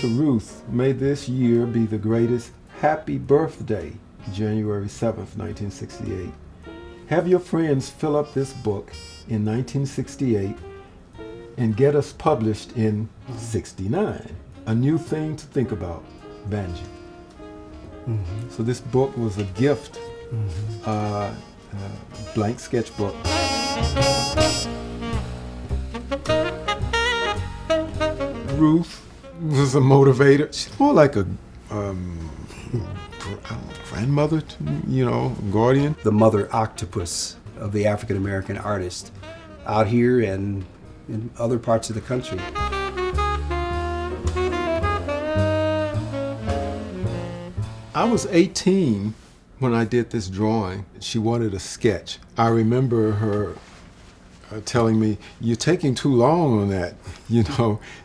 To Ruth, may this year be the greatest. Happy birthday, January 7th, 1968. Have your friends fill up this book in 1968 and get us published in 69. A new thing to think about, Vanjie. Mm-hmm. So this book was a gift, blank sketchbook. Ruth was a motivator. She's more like a grandmother, guardian. The mother octopus of the African American artist out here and in other parts of the country. I was 18 when I did this drawing. She wanted a sketch. I remember her telling me, "You're taking too long on that.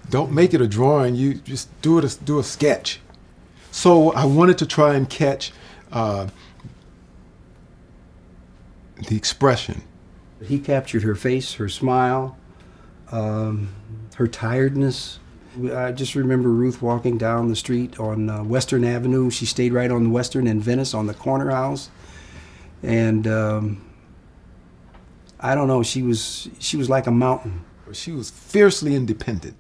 Don't make it a drawing. You just do a sketch." So I wanted to try and catch the expression. He captured her face, her smile, her tiredness. I just remember Ruth walking down the street on Western Avenue. She stayed right on Western in Venice on the corner house. And I don't know, she was like a mountain. She was fiercely independent.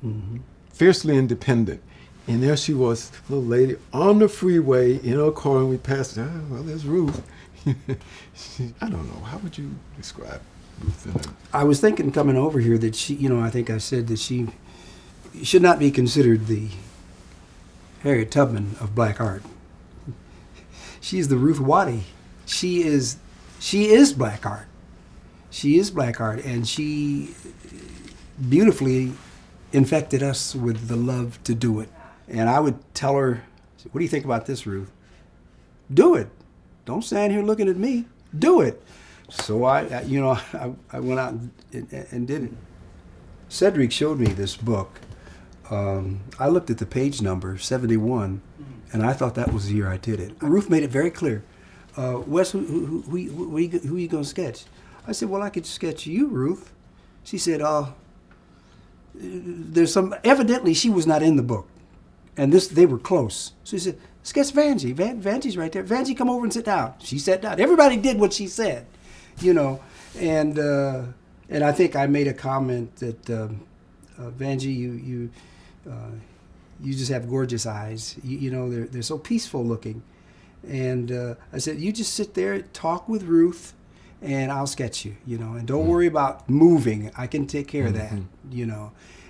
Mm-hmm. Fiercely independent. And there she was, little lady, on the freeway in her car, and we passed. Well, there's Ruth. I don't know. How would you describe Ruth? I was thinking coming over here that she, I think I said that she should not be considered the Harriet Tubman of black art. She's the Ruth Waddy. She is black art. She is black art, and she beautifully infected us with the love to do it. And I would tell her, "What do you think about this, Ruth? Do it. Don't stand here looking at me. Do it." So I went out and did it. Cedric showed me this book. I looked at the page number, 71, and I thought that was the year I did it. Ruth made it very clear. "Wes, who you going to sketch?" I said, "Well, I could sketch you, Ruth." She said, evidently she was not in the book. And they were close. So she said, "Sketch Vanjie. Vanjie's right there. Vanjie, come over and sit down." She sat down. Everybody did what she said, And I think I made a comment that, "Vanjie, you just have gorgeous eyes. They're so peaceful looking." And I said, "You just sit there, talk with Ruth, and I'll sketch you, and don't worry about moving. I can take care of that,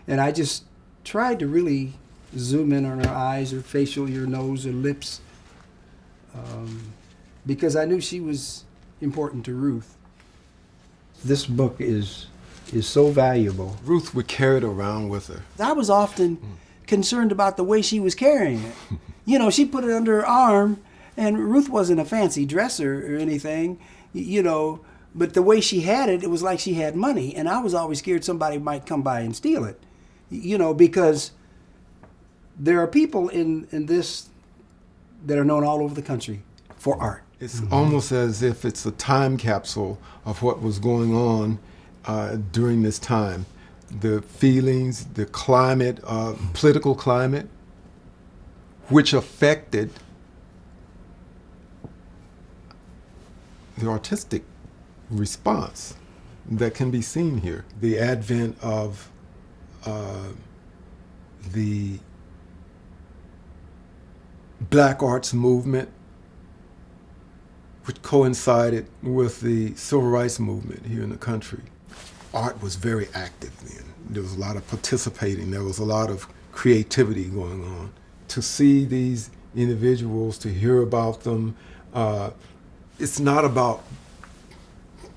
And I just tried to really zoom in on her eyes, her facial, her nose, her lips, because I knew she was important to Ruth. This book is so valuable. Ruth would carry it around with her. I was often concerned about the way she was carrying it. She put it under her arm, and Ruth wasn't a fancy dresser or anything, but the way she had it, it was like she had money, and I was always scared somebody might come by and steal it, because there are people in this that are known all over the country for art. It's almost as if it's a time capsule of what was going on during this time. The feelings, the climate, political climate, which affected the artistic response that can be seen here. The advent of the Black Arts Movement, which coincided with the Civil Rights Movement here in the country. Art was very active then. There was a lot of participating. There was a lot of creativity going on. To see these individuals, to hear about them, it's not about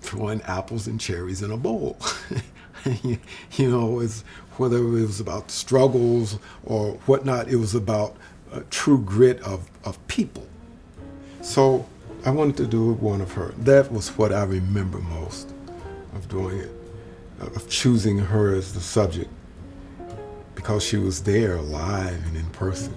throwing apples and cherries in a bowl. It's whether it was about struggles or whatnot, it was about true grit of people. So I wanted to do one of her. That was what I remember most of doing it, of choosing her as the subject, because she was there alive and in person.